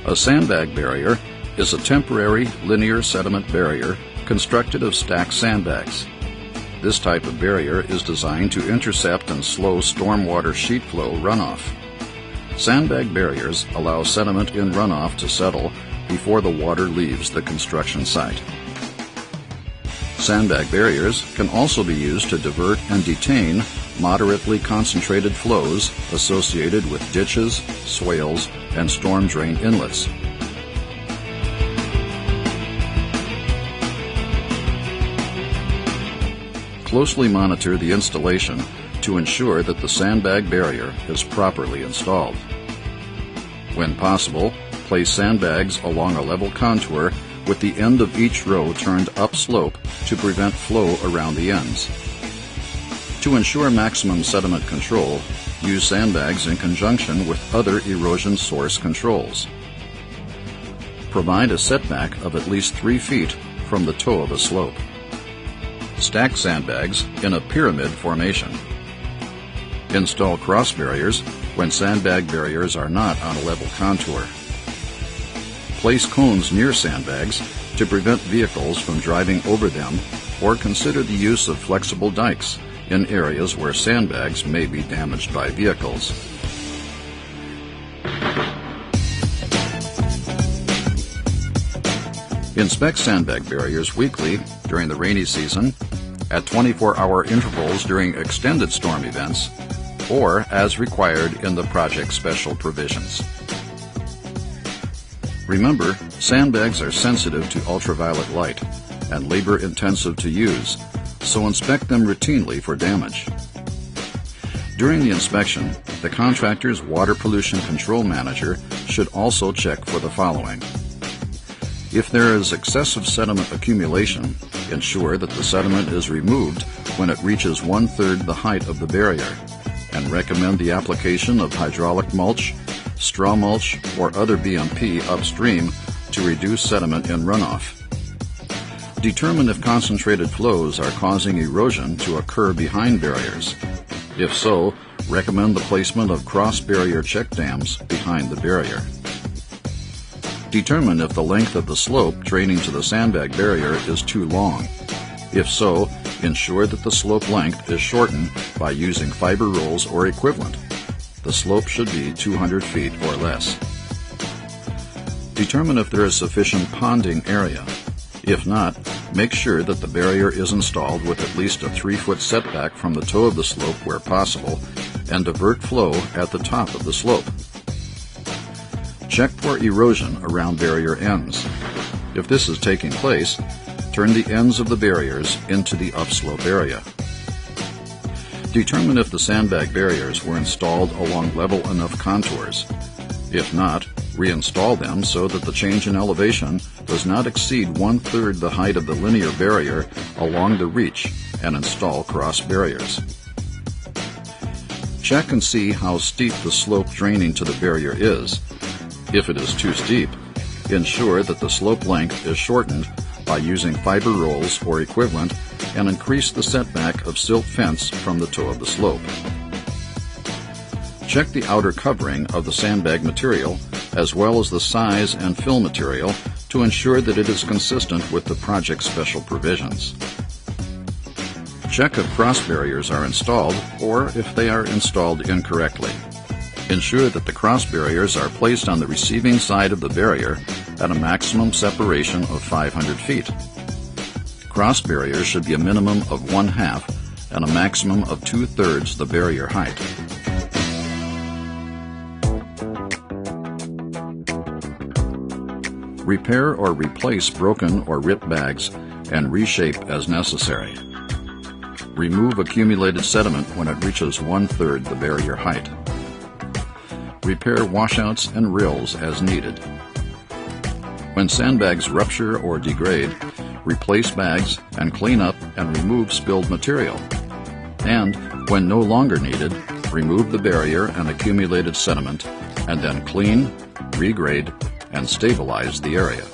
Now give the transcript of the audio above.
A sandbag barrier is a temporary linear sediment barrier constructed of stacked sandbags. This type of barrier is designed to intercept and slow stormwater sheet flow runoff. Sandbag barriers allow sediment in runoff to settle before the water leaves the construction site. Sandbag barriers can also be used to divert and detain moderately concentrated flows associated with ditches, swales, and storm drain inlets. Closely monitor the installation to ensure that the sandbag barrier is properly installed. When possible, place sandbags along a level contour with the end of each row turned upslope to prevent flow around the ends. To ensure maximum sediment control, use sandbags in conjunction with other erosion source controls. Provide a setback of at least 3 feet from the toe of a slope. Stack sandbags in a pyramid formation. Install cross barriers when sandbag barriers are not on a level contour. Place cones near sandbags to prevent vehicles from driving over them, or consider the use of flexible dikes in areas where sandbags may be damaged by vehicles. Inspect sandbag barriers weekly during the rainy season, at 24-hour intervals during extended storm events, or as required in the project special provisions. Remember, sandbags are sensitive to ultraviolet light and labor-intensive to use, so inspect them routinely for damage. During the inspection, the contractor's water pollution control manager should also check for the following. If there is excessive sediment accumulation, ensure that the sediment is removed when it reaches 1/3 the height of the barrier, and recommend the application of hydraulic mulch, straw mulch, or other BMP upstream to reduce sediment in runoff. Determine if concentrated flows are causing erosion to occur behind barriers. If so, recommend the placement of cross-barrier check dams behind the barrier. Determine if the length of the slope draining to the sandbag barrier is too long. If so, ensure that the slope length is shortened by using fiber rolls or equivalent. The slope should be 200 feet or less. Determine if there is sufficient ponding area. If not, make sure that the barrier is installed with at least a 3-foot setback from the toe of the slope where possible, and divert flow at the top of the slope. Check for erosion around barrier ends. If this is taking place, turn the ends of the barriers into the upslope area. Determine if the sandbag barriers were installed along level enough contours. If not, reinstall them so that the change in elevation does not exceed 1/3 the height of the linear barrier along the reach, and install cross barriers. Check and see how steep the slope draining to the barrier is. If it is too steep, ensure that the slope length is shortened by using fiber rolls or equivalent, and increase the setback of silt fence from the toe of the slope. Check the outer covering of the sandbag material as well as the size and fill material to ensure that it is consistent with the project special provisions. Check if cross barriers are installed or if they are installed incorrectly. Ensure that the cross barriers are placed on the receiving side of the barrier at a maximum separation of 500 feet. Cross barriers should be a minimum of 1/2 and a maximum of 2/3 the barrier height. Repair or replace broken or ripped bags and reshape as necessary. Remove accumulated sediment when it reaches 1/3 the barrier height. Repair washouts and rills as needed. When sandbags rupture or degrade, replace bags and clean up and remove spilled material. And, when no longer needed, remove the barrier and accumulated sediment, and then clean, regrade, and stabilize the area.